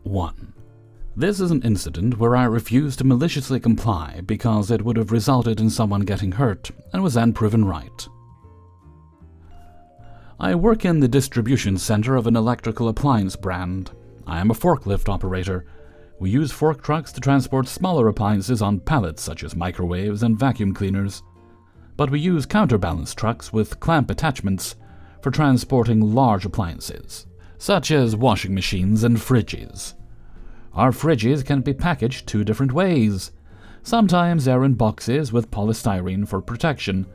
1. This is an incident where I refused to maliciously comply because it would have resulted in someone getting hurt and was then proven right. I work in the distribution center of an electrical appliance brand. I am a forklift operator. We use fork trucks to transport smaller appliances on pallets such as microwaves and vacuum cleaners. But we use counterbalance trucks with clamp attachments for transporting large appliances, such as washing machines and fridges. Our fridges can be packaged 2 different ways. Sometimes they're in boxes with polystyrene for protection,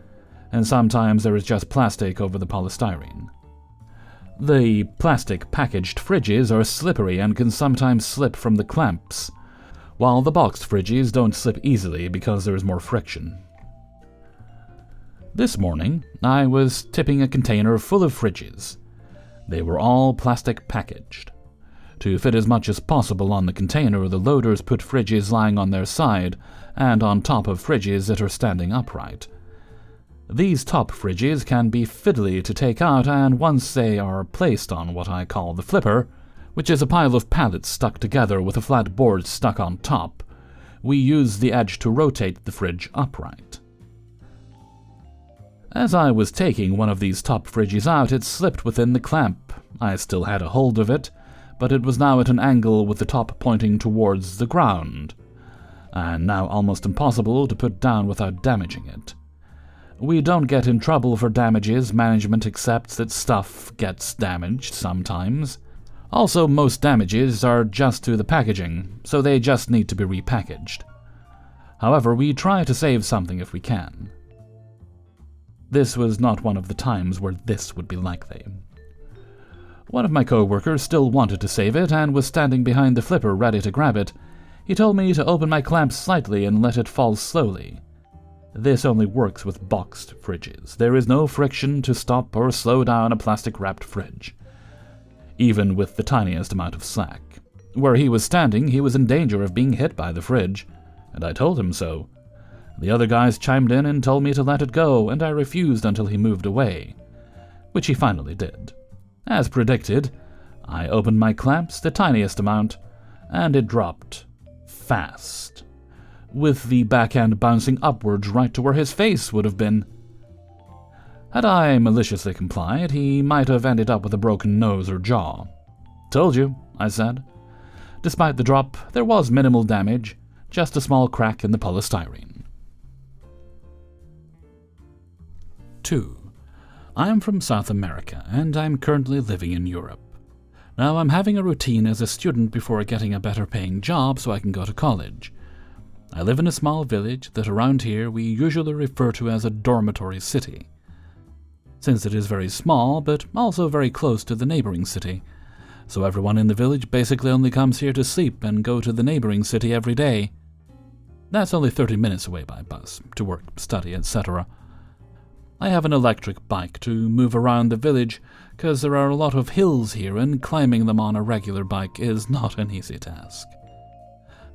and sometimes there is just plastic over the polystyrene. The plastic packaged fridges are slippery and can sometimes slip from the clamps, while the boxed fridges don't slip easily because there is more friction. This morning, I was tipping a container full of fridges. They were all plastic packaged. To fit as much as possible on the container, the loaders put fridges lying on their side and on top of fridges that are standing upright. These top fridges can be fiddly to take out, and once they are placed on what I call the flipper, which is a pile of pallets stuck together with a flat board stuck on top, we use the edge to rotate the fridge upright. As I was taking one of these top fridges out, it slipped within the clamp. I still had a hold of it, but it was now at an angle with the top pointing towards the ground, and now almost impossible to put down without damaging it. We don't get in trouble for damages. Management accepts that stuff gets damaged sometimes. Also, most damages are just to the packaging, so they just need to be repackaged. However, we try to save something if we can. This was not one of the times where this would be likely. One of my co-workers still wanted to save it and was standing behind the flipper ready to grab it. He told me to open my clamps slightly and let it fall slowly. This only works with boxed fridges. There is no friction to stop or slow down a plastic-wrapped fridge, even with the tiniest amount of slack. Where he was standing, he was in danger of being hit by the fridge, and I told him so. The other guys chimed in and told me to let it go, and I refused until he moved away, which he finally did. As predicted, I opened my clamps the tiniest amount, and it dropped fast, with the back end bouncing upwards right to where his face would have been. Had I maliciously complied, he might have ended up with a broken nose or jaw. "Told you," I said. Despite the drop, there was minimal damage, just a small crack in the polystyrene. 2. I am from South America, and I'm currently living in Europe. Now, I'm having a routine as a student before getting a better paying job so I can go to college. I live in a small village that around here we usually refer to as a dormitory city, since it is very small but also very close to the neighboring city, so everyone in the village basically only comes here to sleep and go to the neighboring city every day. That's only 30 minutes away by bus, to work, study, etc. I have an electric bike to move around the village, because there are a lot of hills here and climbing them on a regular bike is not an easy task.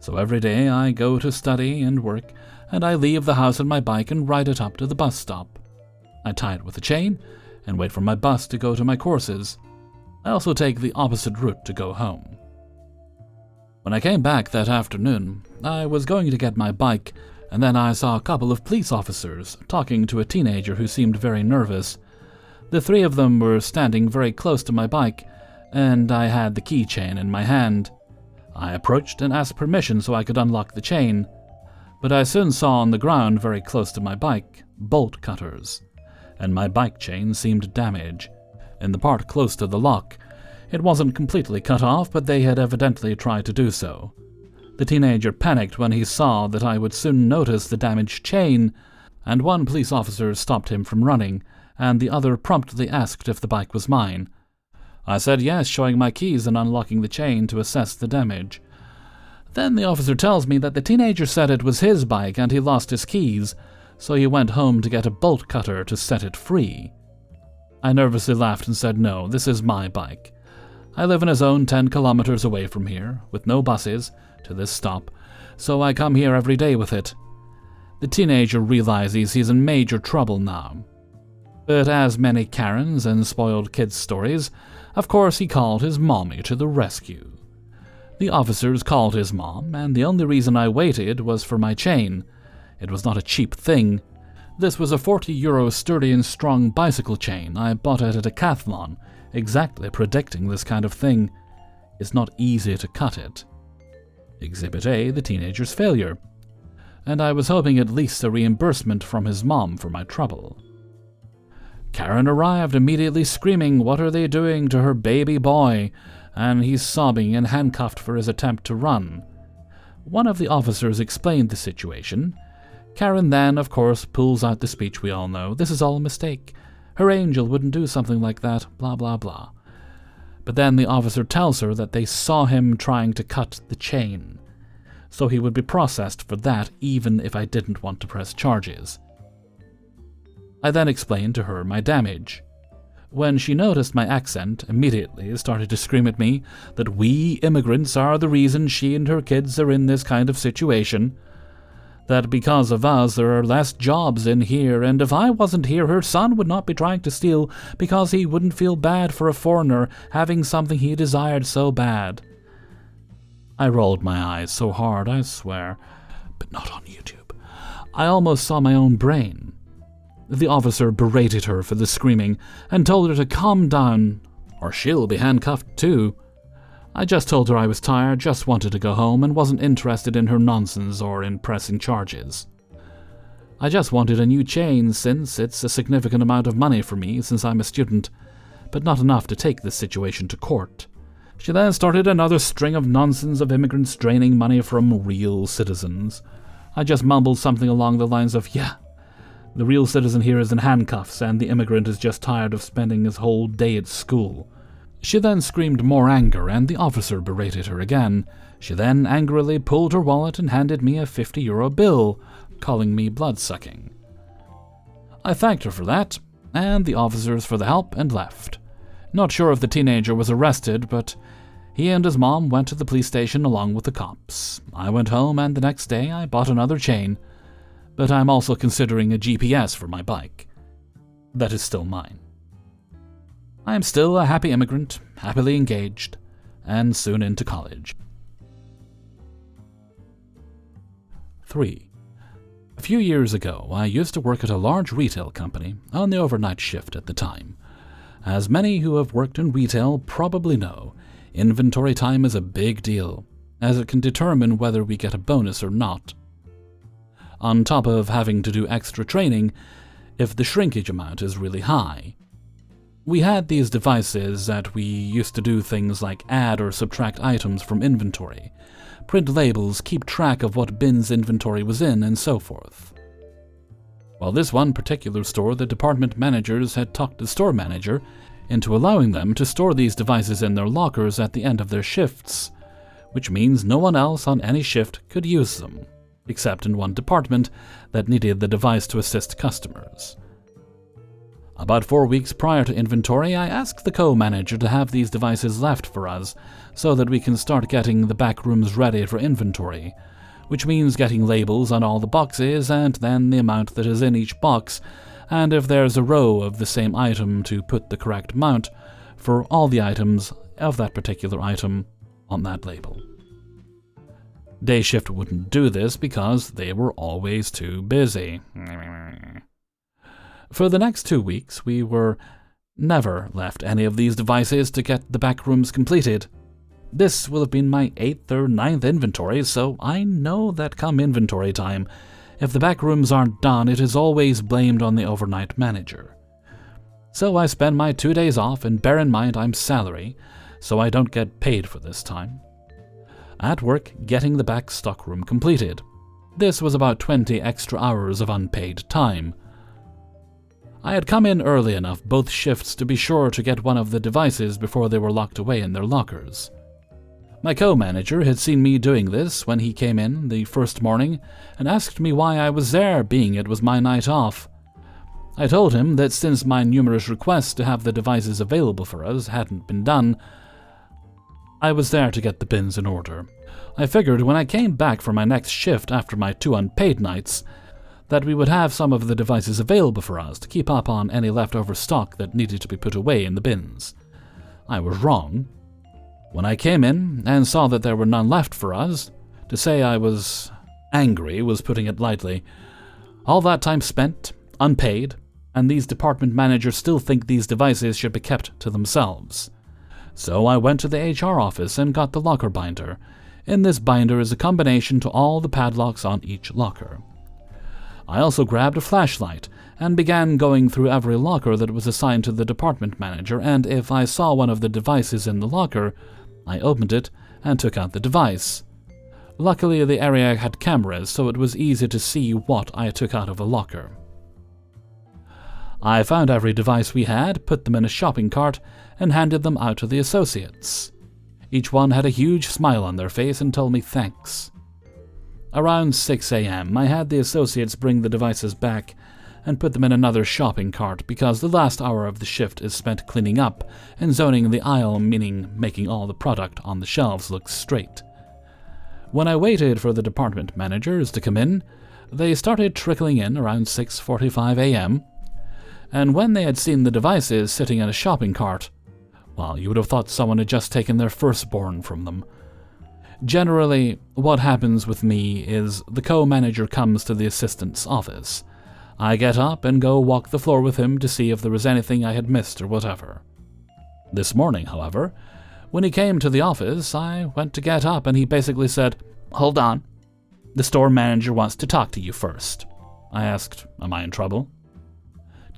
So every day I go to study and work, and I leave the house on my bike and ride it up to the bus stop. I tie it with a chain and wait for my bus to go to my courses. I also take the opposite route to go home. When I came back that afternoon, I was going to get my bike, and then I saw a couple of police officers talking to a teenager who seemed very nervous. The 3 of them were standing very close to my bike, and I had the keychain in my hand. I approached and asked permission so I could unlock the chain, but I soon saw on the ground very close to my bike bolt cutters, and my bike chain seemed damaged. In the part close to the lock, it wasn't completely cut off, but they had evidently tried to do so. The teenager panicked when he saw that I would soon notice the damaged chain, and one police officer stopped him from running, and the other promptly asked if the bike was mine. I said yes, showing my keys and unlocking the chain to assess the damage. Then the officer tells me that the teenager said it was his bike and he lost his keys, so he went home to get a bolt cutter to set it free. I nervously laughed and said, "No, this is my bike. I live in a zone 10 kilometers away from here, with no buses to this stop, so I come here every day with it." The teenager realizes he's in major trouble now. But as many Karens and spoiled kids' stories, of course he called his mommy to the rescue. The officers called his mom, and the only reason I waited was for my chain. It was not a cheap thing. This was a €40 sturdy and strong bicycle chain I bought at a decathlon, exactly predicting this kind of thing. It's not easy to cut it. Exhibit A, the teenager's failure. And I was hoping at least a reimbursement from his mom for my trouble. Karen arrived immediately screaming, "What are they doing to her baby boy?" and he's sobbing and handcuffed for his attempt to run. One of the officers explained the situation. Karen then, of course, pulls out the speech we all know. This is all a mistake. Her angel wouldn't do something like that, blah blah blah. But then the officer tells her that they saw him trying to cut the chain, so he would be processed for that even if I didn't want to press charges. I then explained to her my damage. When she noticed my accent, immediately started to scream at me that we immigrants are the reason she and her kids are in this kind of situation, that because of us there are less jobs in here, and if I wasn't here her son would not be trying to steal because he wouldn't feel bad for a foreigner having something he desired so bad. I rolled my eyes so hard, I swear, but not on YouTube. I almost saw my own brain. The officer berated her for the screaming and told her to calm down, or she'll be handcuffed too. I just told her I was tired, just wanted to go home, and wasn't interested in her nonsense or in pressing charges. I just wanted a new chain since it's a significant amount of money for me since I'm a student, but not enough to take this situation to court. She then started another string of nonsense of immigrants draining money from real citizens. I just mumbled something along the lines of, "Yeah, the real citizen here is in handcuffs, and the immigrant is just tired of spending his whole day at school." She then screamed more anger, and the officer berated her again. She then angrily pulled her wallet and handed me a €50 bill, calling me blood-sucking. I thanked her for that, and the officers for the help, and left. Not sure if the teenager was arrested, but he and his mom went to the police station along with the cops. I went home, and the next day I bought another chain, but I'm also considering a GPS for my bike. That is still mine. I am still a happy immigrant, happily engaged, and soon into college. 3. A few years ago, I used to work at a large retail company on the overnight shift at the time. As many who have worked in retail probably know, inventory time is a big deal, as it can determine whether we get a bonus or not. On top of having to do extra training if the shrinkage amount is really high. We had these devices that we used to do things like add or subtract items from inventory, print labels, keep track of what bins inventory was in, and so forth. Well, this one particular store, the department managers had talked the store manager into allowing them to store these devices in their lockers at the end of their shifts, which means no one else on any shift could use them, except in one department that needed the device to assist customers. About 4 weeks prior to inventory, I asked the co-manager to have these devices left for us so that we can start getting the back rooms ready for inventory, which means getting labels on all the boxes and then the amount that is in each box, and if there's a row of the same item to put the correct amount for all the items of that particular item on that label. Day shift wouldn't do this because they were always too busy. For the next 2 weeks, we were never left any of these devices to get the back rooms completed. This will have been my 8th or 9th inventory, so I know that come inventory time, if the back rooms aren't done, it is always blamed on the overnight manager. So I spend my 2 days off, and bear in mind I'm salary, so I don't get paid for this time. At work, getting the back stockroom completed. This was about 20 extra hours of unpaid time. I had come in early enough both shifts to be sure to get one of the devices before they were locked away in their lockers. My co-manager had seen me doing this when he came in the first morning and asked me why I was there, being it was my night off. I told him that since my numerous requests to have the devices available for us hadn't been done, I was there to get the bins in order. I figured when I came back for my next shift after my 2 unpaid nights, that we would have some of the devices available for us to keep up on any leftover stock that needed to be put away in the bins. I was wrong. When I came in and saw that there were none left for us, to say I was angry was putting it lightly. All that time spent, unpaid, and these department managers still think these devices should be kept to themselves. So I went to the HR office and got the locker binder. In this binder is a combination to all the padlocks on each locker. I also grabbed a flashlight and began going through every locker that was assigned to the department manager, and if I saw one of the devices in the locker, I opened it and took out the device. Luckily, the area had cameras, so it was easy to see what I took out of a locker. I found every device we had, put them in a shopping cart, and handed them out to the associates. Each one had a huge smile on their face and told me thanks. Around 6 a.m., I had the associates bring the devices back and put them in another shopping cart because the last hour of the shift is spent cleaning up and zoning the aisle, meaning making all the product on the shelves look straight. When I waited for the department managers to come in, they started trickling in around 6:45 a.m., and when they had seen the devices sitting in a shopping cart, well, you would have thought someone had just taken their firstborn from them. Generally, what happens with me is the co-manager comes to the assistant's office. I get up and go walk the floor with him to see if there was anything I had missed or whatever. This morning, however, when he came to the office, I went to get up and he basically said, "Hold on. The store manager wants to talk to you first." I asked, "Am I in trouble?"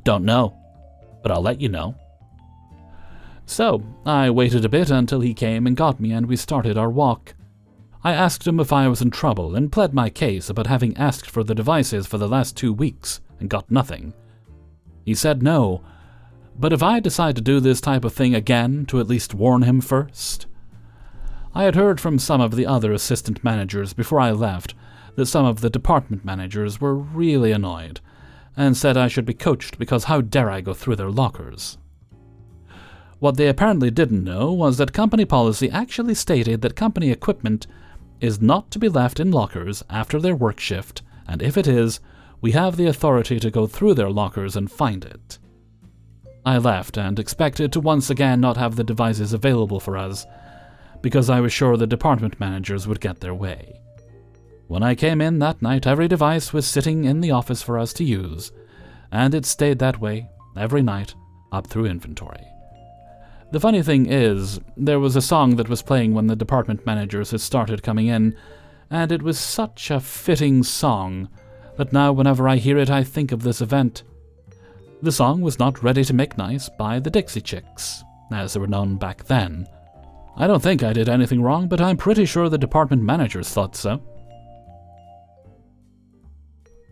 "Don't know, but I'll let you know." So, I waited a bit until he came and got me and we started our walk. I asked him if I was in trouble and pled my case about having asked for the devices for the last 2 weeks and got nothing. He said no, but if I decide to do this type of thing again, to at least warn him first. I had heard from some of the other assistant managers before I left that some of the department managers were really annoyed and said I should be coached because how dare I go through their lockers. What they apparently didn't know was that company policy actually stated that company equipment is not to be left in lockers after their work shift, and if it is, we have the authority to go through their lockers and find it. I left and expected to once again not have the devices available for us, because I was sure the department managers would get their way. When I came in that night, every device was sitting in the office for us to use, and it stayed that way every night up through inventory. The funny thing is, there was a song that was playing when the department managers had started coming in, and it was such a fitting song that now whenever I hear it I think of this event. The song was Not Ready to Make Nice by the Dixie Chicks, as they were known back then. I don't think I did anything wrong, but I'm pretty sure the department managers thought so.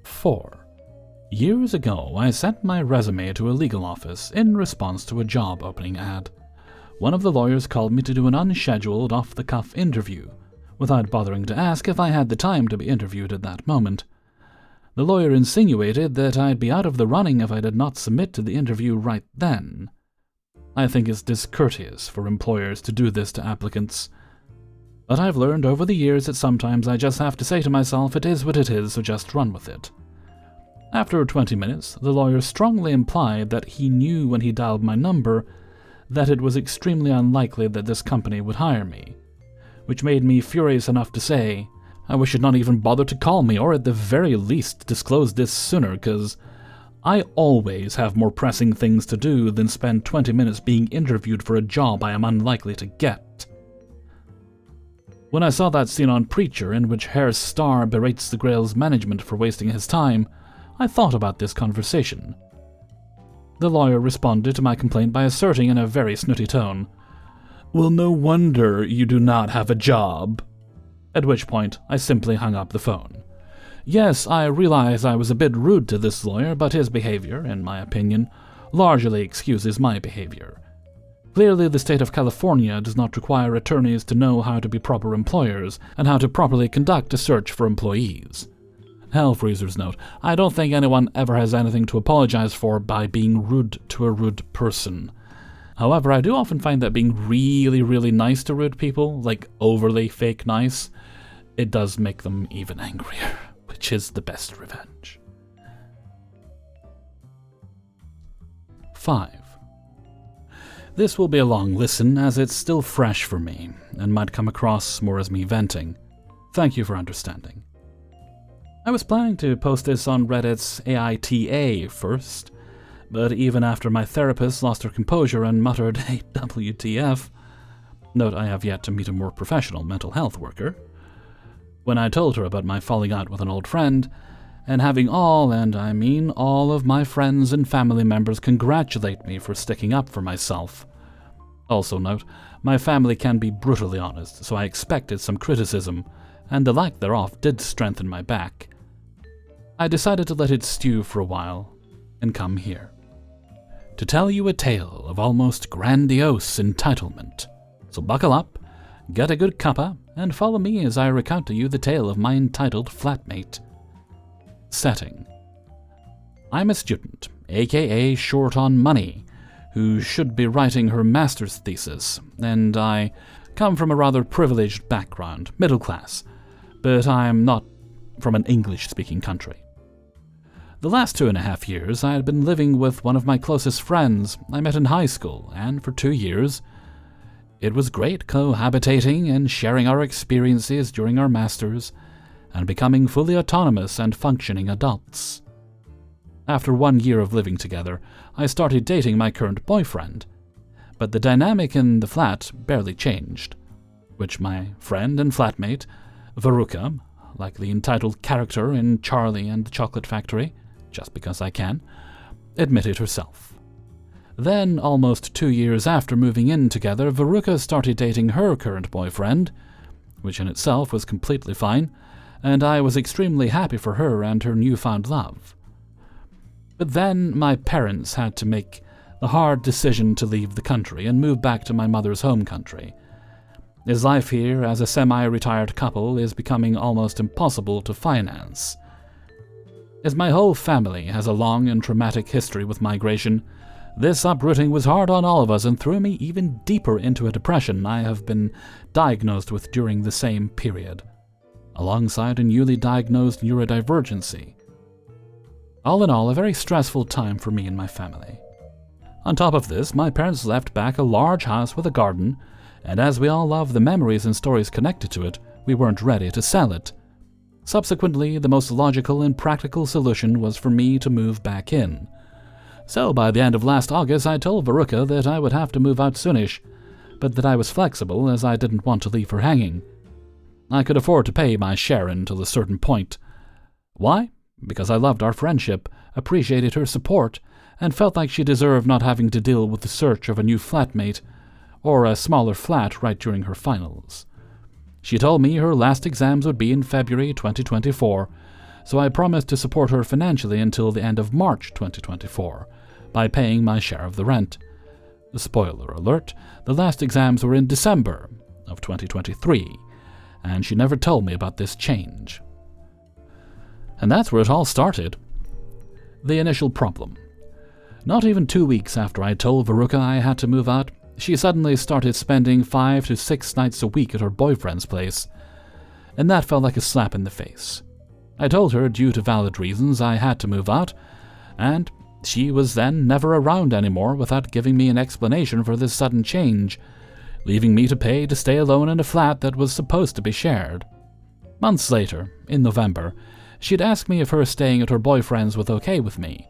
4. Years ago, I sent my resume to a legal office in response to a job opening ad. One of the lawyers called me to do an unscheduled, off-the-cuff interview, without bothering to ask if I had the time to be interviewed at that moment. The lawyer insinuated that I'd be out of the running if I did not submit to the interview right then. I think it's discourteous for employers to do this to applicants. But I've learned over the years that sometimes I just have to say to myself, it is what it is, so just run with it. After 20 minutes, the lawyer strongly implied that he knew when he dialed my number that it was extremely unlikely that this company would hire me, which made me furious enough to say, I wish you'd not even bother to call me, or at the very least disclose this sooner, because I always have more pressing things to do than spend 20 minutes being interviewed for a job I am unlikely to get. When I saw that scene on Preacher in which Herr Starr berates the Grail's management for wasting his time, I thought about this conversation. The lawyer responded to my complaint by asserting in a very snooty tone, "Well, no wonder you do not have a job." At which point, I simply hung up the phone. Yes, I realize I was a bit rude to this lawyer, but his behavior, in my opinion, largely excuses my behavior. Clearly, the state of California does not require attorneys to know how to be proper employers and how to properly conduct a search for employees. Hellfreezer's note, I don't think anyone ever has anything to apologize for by being rude to a rude person. However, I do often find that being really, really nice to rude people, like overly fake nice, it does make them even angrier, which is the best revenge. 5. This will be a long listen as it's still fresh for me and might come across more as me venting. Thank you for understanding. I was planning to post this on Reddit's AITA first, but even after my therapist lost her composure and muttered, "Hey, WTF," note I have yet to meet a more professional mental health worker, when I told her about my falling out with an old friend, and having all, and I mean all, of my friends and family members congratulate me for sticking up for myself. Also note, my family can be brutally honest, so I expected some criticism, and the lack thereof did strengthen my back. I decided to let it stew for a while, and come here to tell you a tale of almost grandiose entitlement. So buckle up, get a good cuppa, and follow me as I recount to you the tale of my entitled flatmate. Setting: I'm a student, aka short on money, who should be writing her master's thesis, and I come from a rather privileged background, middle class, but I'm not from an English-speaking country. The last 2.5 years I had been living with one of my closest friends I met in high school, and for 2 years it was great cohabitating and sharing our experiences during our masters and becoming fully autonomous and functioning adults. After 1 year of living together, I started dating my current boyfriend, but the dynamic in the flat barely changed, which my friend and flatmate, Veruca, like the entitled character in Charlie and the Chocolate Factory, just because I can, admitted herself. Then, almost 2 years after moving in together, Veruca started dating her current boyfriend, which in itself was completely fine, and I was extremely happy for her and her newfound love. But then my parents had to make the hard decision to leave the country and move back to my mother's home country, as life here as a semi-retired couple is becoming almost impossible to finance. As my whole family has a long and traumatic history with migration, this uprooting was hard on all of us and threw me even deeper into a depression I have been diagnosed with during the same period, alongside a newly diagnosed neurodivergency. All in all, a very stressful time for me and my family. On top of this, my parents left back a large house with a garden, and as we all love the memories and stories connected to it, we weren't ready to sell it. Subsequently, the most logical and practical solution was for me to move back in. So by the end of last August, I told Veruca that I would have to move out soonish, but that I was flexible as I didn't want to leave her hanging. I could afford to pay my share until a certain point. Why? Because I loved our friendship, appreciated her support, and felt like she deserved not having to deal with the search of a new flatmate, or a smaller flat right during her finals. She told me her last exams would be in February 2024, so I promised to support her financially until the end of March 2024, by paying my share of the rent. Spoiler alert, the last exams were in December of 2023, and she never told me about this change. And that's where it all started. The initial problem. Not even 2 weeks after I told Veruca I had to move out, she suddenly started spending 5 to 6 nights a week at her boyfriend's place, and that felt like a slap in the face. I told her, due to valid reasons, I had to move out, and she was then never around anymore without giving me an explanation for this sudden change, leaving me to pay to stay alone in a flat that was supposed to be shared. Months later, in November, she'd asked me if her staying at her boyfriend's was okay with me,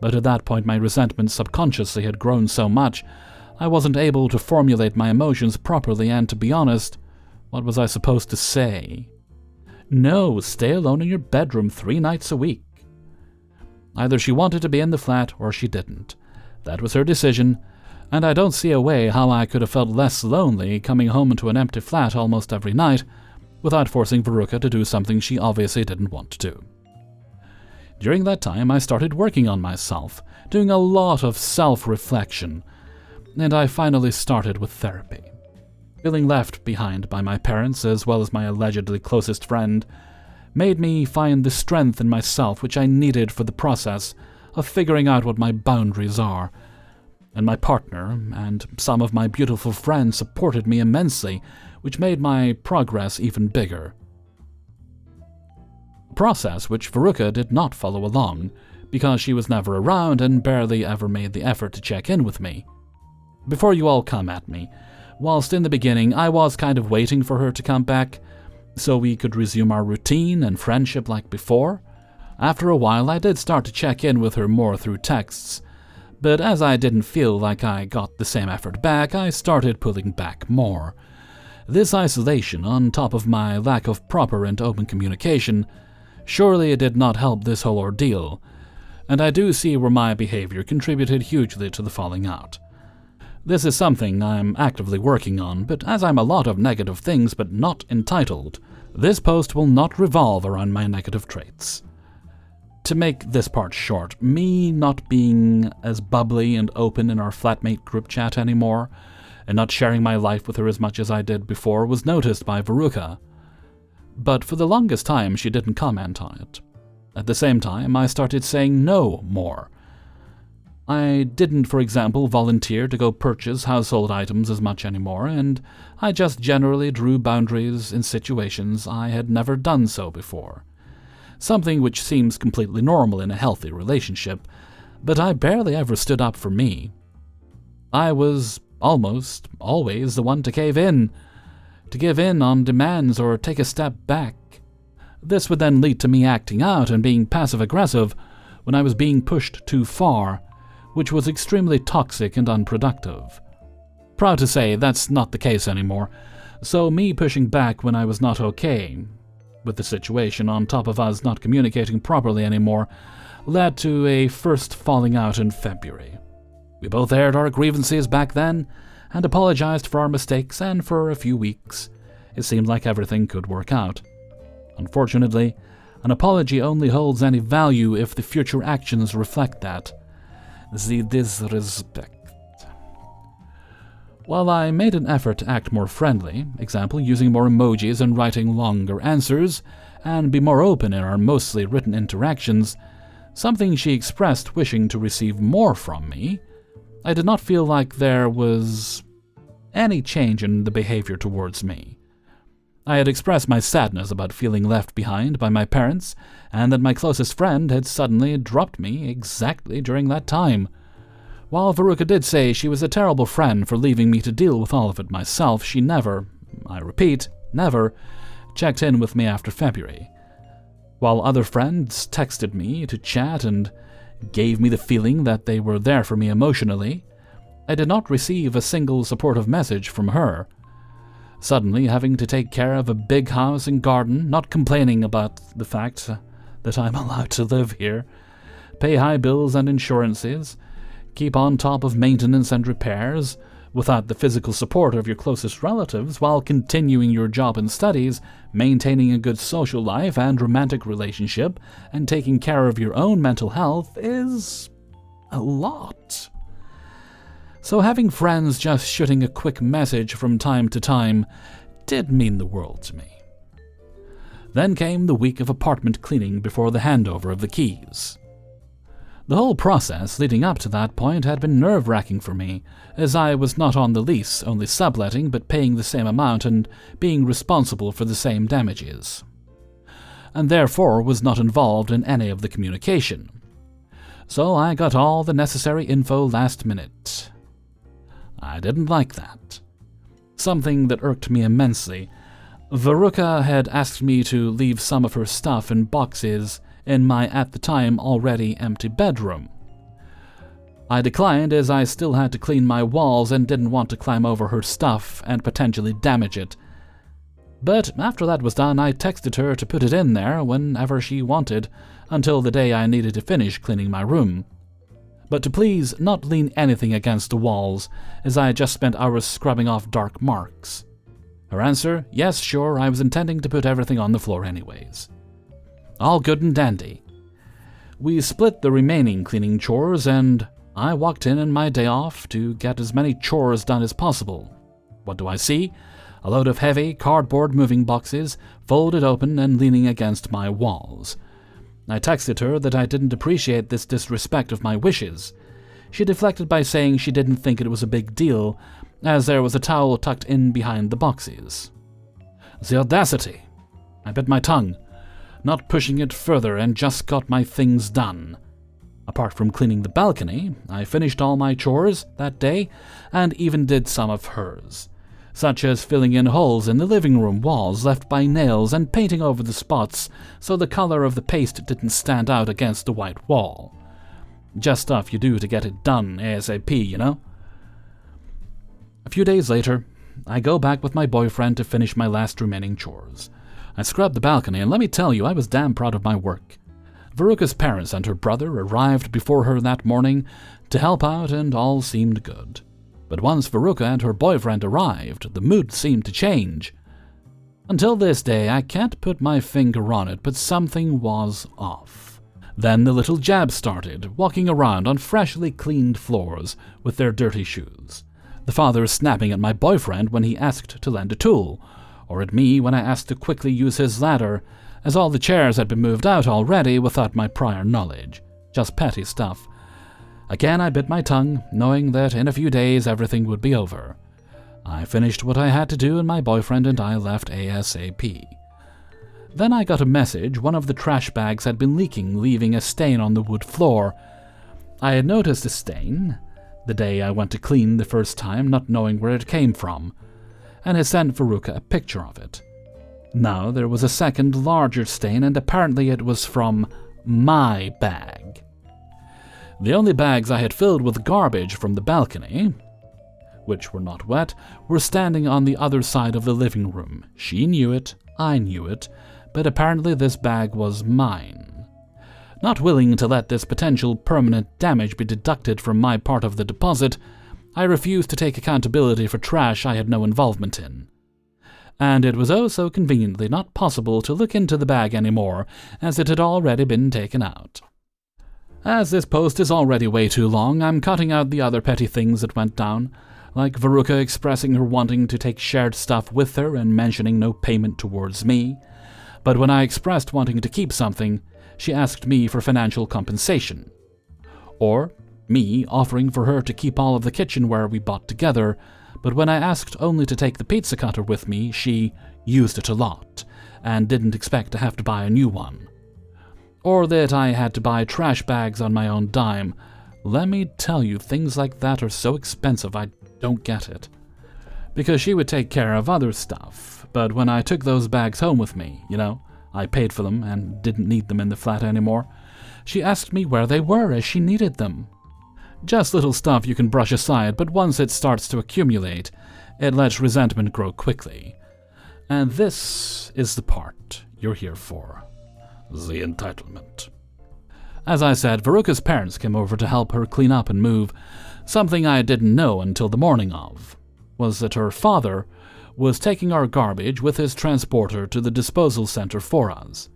but at that point my resentment subconsciously had grown so much I wasn't able to formulate my emotions properly, and to be honest, what was I supposed to say? No, stay alone in your bedroom 3 nights a week. Either she wanted to be in the flat or she didn't. That was her decision, and I don't see a way how I could have felt less lonely coming home to an empty flat almost every night without forcing Veruca to do something she obviously didn't want to do. During that time, I started working on myself, doing a lot of self-reflection, and I finally started with therapy. Feeling left behind by my parents, as well as my allegedly closest friend, made me find the strength in myself which I needed for the process of figuring out what my boundaries are. And my partner and some of my beautiful friends supported me immensely, which made my progress even bigger. A process which Veruca did not follow along, because she was never around and barely ever made the effort to check in with me. before you all come at me, whilst in the beginning I was kind of waiting for her to come back so we could resume our routine and friendship like before, after a while I did start to check in with her more through texts, but as I didn't feel like I got the same effort back, I started pulling back more. This isolation, on top of my lack of proper and open communication, surely it did not help this whole ordeal, and I do see where my behavior contributed hugely to the falling out. This is something I'm actively working on, but as I'm a lot of negative things but not entitled, this post will not revolve around my negative traits. To make this part short, me not being as bubbly and open in our flatmate group chat anymore, and not sharing my life with her as much as I did before, was noticed by Veruca. But for the longest time she didn't comment on it. At the same time, I started saying no more. I didn't, for example, volunteer to go purchase household items as much anymore, and I just generally drew boundaries in situations I had never done so before. Something which seems completely normal in a healthy relationship, but I barely ever stood up for me. I was almost always the one to cave in, to give in on demands or take a step back. This would then lead to me acting out and being passive-aggressive when I was being pushed too far, which was extremely toxic and unproductive. Proud to say that's not the case anymore, so me pushing back when I was not okay with the situation, on top of us not communicating properly anymore, led to a first falling out in February. We both aired our grievances back then, and apologized for our mistakes, and for a few weeks it seemed like everything could work out. Unfortunately, an apology only holds any value if the future actions reflect that. The disrespect. While I made an effort to act more friendly, example using more emojis and writing longer answers, and be more open in our mostly written interactions, something she expressed wishing to receive more from me, I did not feel like there was any change in the behavior towards me. I had expressed my sadness about feeling left behind by my parents, and that my closest friend had suddenly dropped me exactly during that time. While Veruca did say she was a terrible friend for leaving me to deal with all of it myself, she never, I repeat, never, checked in with me after February. While other friends texted me to chat and gave me the feeling that they were there for me emotionally, I did not receive a single supportive message from her. Suddenly having to take care of a big house and garden, not complaining about the fact that I'm allowed to live here, pay high bills and insurances, keep on top of maintenance and repairs, without the physical support of your closest relatives, while continuing your job and studies, maintaining a good social life and romantic relationship, and taking care of your own mental health is a lot. So having friends just shooting a quick message from time to time did mean the world to me. Then came the week of apartment cleaning before the handover of the keys. The whole process leading up to that point had been nerve-wracking for me, as I was not on the lease, only subletting, but paying the same amount and being responsible for the same damages, and therefore was not involved in any of the communication. So I got all the necessary info last minute. I didn't like that. Something that irked me immensely. Veruca had asked me to leave some of her stuff in boxes in my at the time already empty bedroom. I declined as I still had to clean my walls and didn't want to climb over her stuff and potentially damage it. But after that was done, I texted her to put it in there whenever she wanted, until the day I needed to finish cleaning my room. But to please not lean anything against the walls, as I had just spent hours scrubbing off dark marks. Her answer, yes, sure, I was intending to put everything on the floor anyways. All good and dandy. We split the remaining cleaning chores, and I walked in on my day off to get as many chores done as possible. What do I see? A load of heavy cardboard moving boxes, folded open and leaning against my walls. I texted her that I didn't appreciate this disrespect of my wishes. She deflected by saying she didn't think it was a big deal, as there was a towel tucked in behind the boxes. The audacity! I bit my tongue, not pushing it further, and just got my things done. Apart from cleaning the balcony, I finished all my chores that day and even did some of hers, such as filling in holes in the living room walls left by nails and painting over the spots so the color of the paste didn't stand out against the white wall. Just stuff you do to get it done ASAP, you know? A few days later, I go back with my boyfriend to finish my last remaining chores. I scrubbed the balcony, and let me tell you, I was damn proud of my work. Veruca's parents and her brother arrived before her that morning to help out, and all seemed good. But once Veruca and her boyfriend arrived, the mood seemed to change. Until this day, I can't put my finger on it, but something was off. Then the little Jabs started, walking around on freshly cleaned floors with their dirty shoes. The father snapping at my boyfriend when he asked to lend a tool, or at me when I asked to quickly use his ladder, as all the chairs had been moved out already without my prior knowledge. Just petty stuff. Again I bit my tongue, knowing that in a few days everything would be over. I finished what I had to do and my boyfriend and I left ASAP. Then I got a message one of the trash bags had been leaking, leaving a stain on the wood floor. I had noticed the stain the day I went to clean the first time, not knowing where it came from, and had sent Veruca a picture of it. Now there was a second, larger stain, and apparently it was from my bag. The only bags I had filled with garbage from the balcony, which were not wet, were standing on the other side of the living room. She knew it, I knew it, but apparently this bag was mine. Not willing to let this potential permanent damage be deducted from my part of the deposit, I refused to take accountability for trash I had no involvement in. And it was oh so conveniently not possible to look into the bag anymore, as it had already been taken out. As this post is already way too long, I'm cutting out the other petty things that went down, like Veruca expressing her wanting to take shared stuff with her and mentioning no payment towards me. But when I expressed wanting to keep something, she asked me for financial compensation. Or me offering for her to keep all of the kitchenware we bought together, but when I asked only to take the pizza cutter with me, she used it a lot, and didn't expect to have to buy a new one. Or that I had to buy trash bags on my own dime. Let me tell you, things like that are so expensive I don't get it. Because she would take care of other stuff, but when I took those bags home with me, I paid for them and didn't need them in the flat anymore, she asked me where they were as she needed them. Just little stuff you can brush aside, but once it starts to accumulate, it lets resentment grow quickly. And this is the part you're here for. The entitlement. As I said, Veruca's parents came over to help her clean up and move. Something I didn't know until the morning of was that her father was taking our garbage with his transporter to the disposal center for us.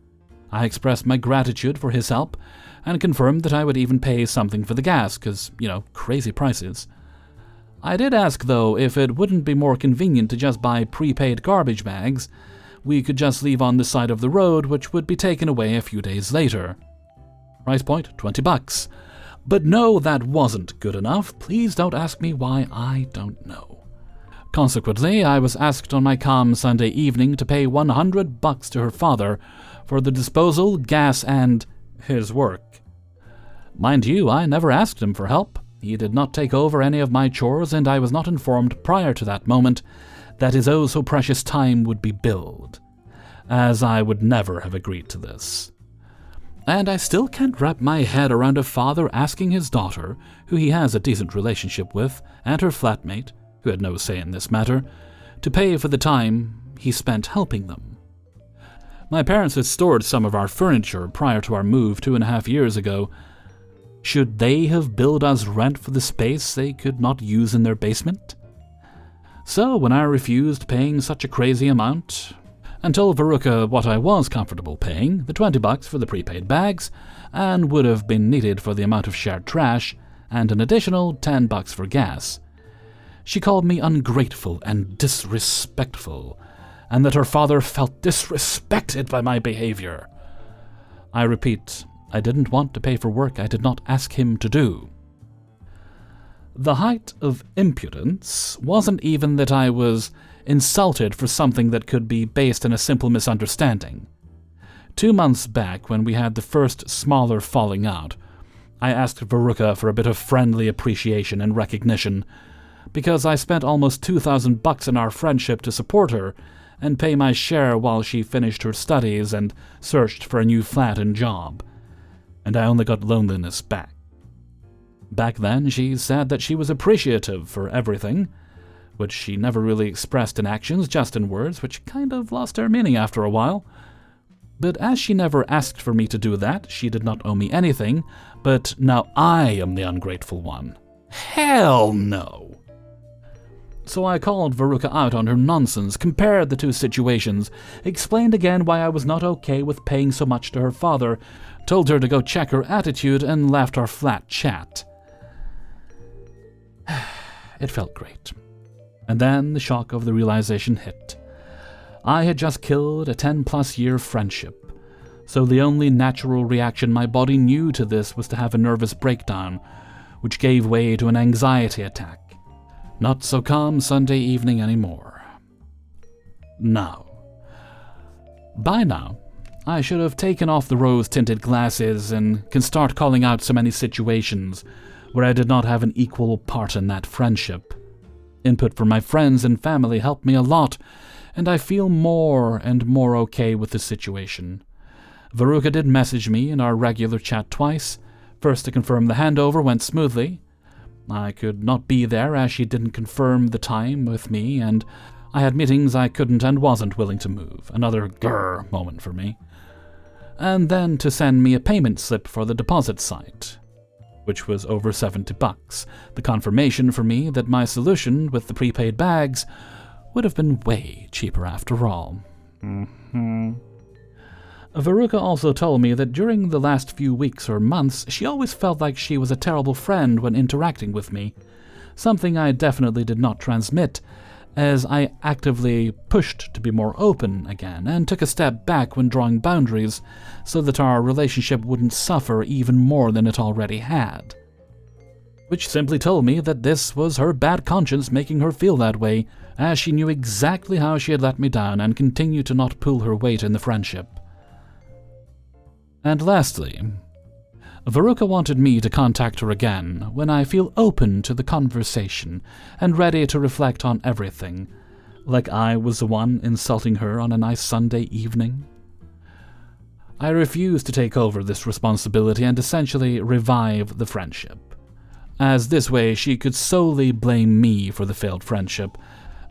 I expressed my gratitude for his help and confirmed that I would even pay something for the gas, because, crazy prices. I did ask, though, if it wouldn't be more convenient to just buy prepaid garbage bags we could just leave on the side of the road, which would be taken away a few days later. Price point, $20. But no, that wasn't good enough. Please don't ask me why, I don't know. Consequently, I was asked on my calm Sunday evening to pay $100 to her father for the disposal, gas, and his work. Mind you, I never asked him for help. He did not take over any of my chores, and I was not informed prior to that moment that his oh-so-precious time would be billed, as I would never have agreed to this. And I still can't wrap my head around a father asking his daughter, who he has a decent relationship with, and her flatmate, who had no say in this matter, to pay for the time he spent helping them. My parents had stored some of our furniture prior to our move 2.5 years ago. Should they have billed us rent for the space they could not use in their basement? So when I refused paying such a crazy amount, and told Veruca what I was comfortable paying, the $20 for the prepaid bags, and would have been needed for the amount of shared trash, and an additional $10 for gas, she called me ungrateful and disrespectful, and that her father felt disrespected by my behavior. I repeat, I didn't want to pay for work I did not ask him to do. The height of impudence wasn't even that I was insulted for something that could be based on a simple misunderstanding. 2 months back, when we had the first smaller falling out, I asked Veruca for a bit of friendly appreciation and recognition, because I spent almost $2,000 in our friendship to support her and pay my share while she finished her studies and searched for a new flat and job, and I only got loneliness back. Back then, she said that she was appreciative for everything, which she never really expressed in actions, just in words, which kind of lost their meaning after a while. But as she never asked for me to do that, she did not owe me anything, but now I am the ungrateful one. Hell no! So I called Veruca out on her nonsense, compared the two situations, explained again why I was not okay with paying so much to her father, told her to go check her attitude, and left our flat chat. It felt great. And then the shock of the realization hit. I had just killed a 10-plus year friendship, so the only natural reaction my body knew to this was to have a nervous breakdown, which gave way to an anxiety attack. Not so calm Sunday evening anymore. By now, I should have taken off the rose-tinted glasses and can start calling out so many situations where I did not have an equal part in that friendship. Input from my friends and family helped me a lot, and I feel more and more okay with the situation. Veruca did message me in our regular chat twice, first to confirm the handover went smoothly. I could not be there as she didn't confirm the time with me, and I had meetings I couldn't and wasn't willing to move. Another grrr moment for me. And then to send me a payment slip for the deposit site, which was over $70, the confirmation for me that my solution with the prepaid bags would have been way cheaper after all. Veruca also told me that during the last few weeks or months, she always felt like she was a terrible friend when interacting with me, something I definitely did not transmit, as I actively pushed to be more open again and took a step back when drawing boundaries so that our relationship wouldn't suffer even more than it already had. Which simply told me that this was her bad conscience making her feel that way, as she knew exactly how she had let me down and continued to not pull her weight in the friendship. And lastly, Veruca wanted me to contact her again when I feel open to the conversation and ready to reflect on everything, like I was the one insulting her on a nice Sunday evening. I refused to take over this responsibility and essentially revive the friendship, as this way she could solely blame me for the failed friendship,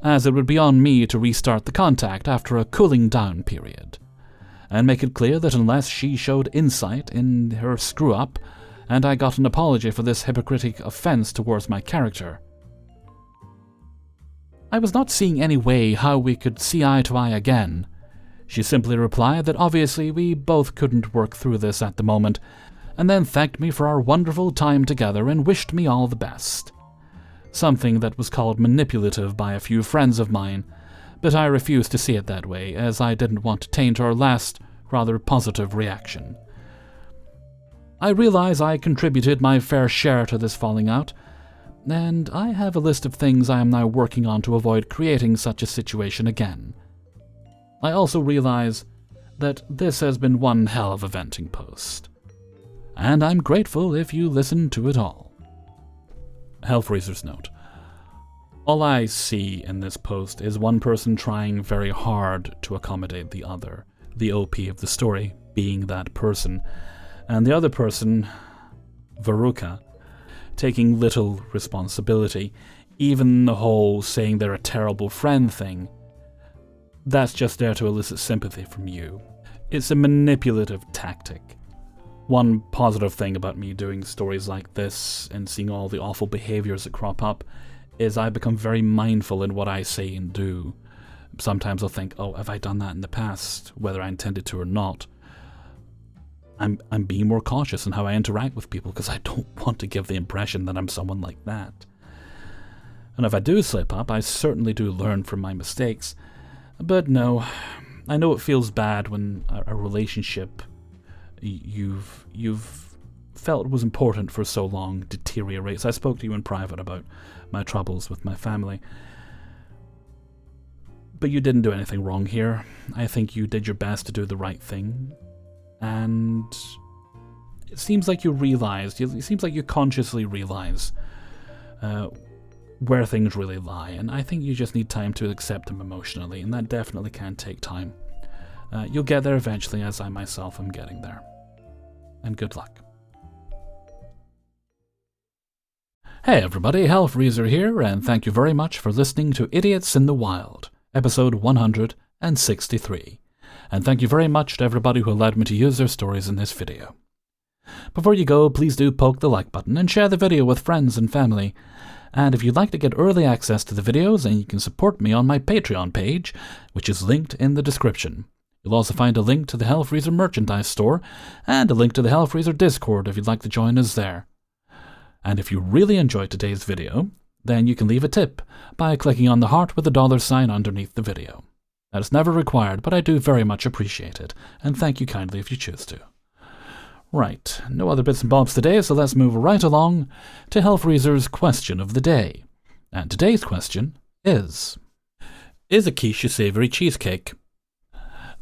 as it would be on me to restart the contact after a cooling down period, and make it clear that unless she showed insight in her screw-up, and I got an apology for this hypocritic offense towards my character. I was not seeing any way how we could see eye to eye again. She simply replied that obviously we both couldn't work through this at the moment, and then thanked me for our wonderful time together and wished me all the best. Something that was called manipulative by a few friends of mine, but I refused to see it that way, as I didn't want to taint our last, rather positive reaction. I realize I contributed my fair share to this falling out, and I have a list of things I am now working on to avoid creating such a situation again. I also realize that this has been one hell of a venting post, and I'm grateful if you listen to it all. Hellfreezer's note. All I see in this post is one person trying very hard to accommodate the other, the OP of the story being that person, and the other person, Veruca, taking little responsibility. Even the whole saying they're a terrible friend thing, that's just there to elicit sympathy from you. It's a manipulative tactic. One positive thing about me doing stories like this and seeing all the awful behaviors that crop up is I become very mindful in what I say and do. Sometimes I'll think, oh, have I done that in the past, whether I intended to or not? I'm being more cautious in how I interact with people because I don't want to give the impression that I'm someone like that. And if I do slip up, I certainly do learn from my mistakes. But no, I know it feels bad when a relationship you've felt was important for so long deteriorates. I spoke to you in private about my troubles with my family. But you didn't do anything wrong here. I think you did your best to do the right thing. And it seems like you realize, it seems like you consciously realize where things really lie, and I think you just need time to accept them emotionally, and that definitely can take time. You'll get there eventually, as I myself am getting there. And good luck. Hey everybody, Hellfreezer here, and thank you very much for listening to Idiots in the Wild, episode 163. And thank you very much to everybody who allowed me to use their stories in this video. Before you go, please do poke the like button and share the video with friends and family. And if you'd like to get early access to the videos, then you can support me on my Patreon page, which is linked in the description. You'll also find a link to the Hellfreezer merchandise store, and a link to the Hellfreezer Discord if you'd like to join us there. And if you really enjoyed today's video, then you can leave a tip by clicking on the heart with the $sign underneath the video. That is never required, but I do very much appreciate it, and thank you kindly if you choose to. Right, no other bits and bobs today, so let's move right along to Hellfreezer's question of the day. And today's question is a quiche a savoury cheesecake?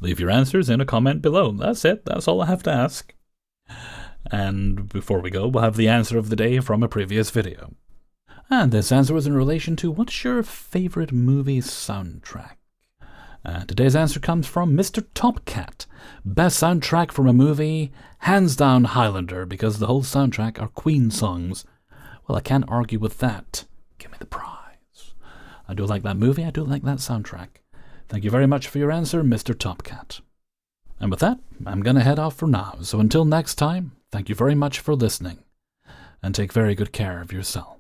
Leave your answers in a comment below. That's it, that's all I have to ask. And before we go, we'll have the answer of the day from a previous video. And this answer was in relation to what's your favourite movie soundtrack? And today's answer comes from Mr. Topcat. Best soundtrack from a movie, hands down Highlander, because the whole soundtrack are Queen songs. Well, I can't argue with that. Give me the prize. I do like that movie, I do like that soundtrack. Thank you very much for your answer, Mr. Topcat. And with that, I'm going to head off for now, so until next time, thank you very much for listening, and take very good care of yourself.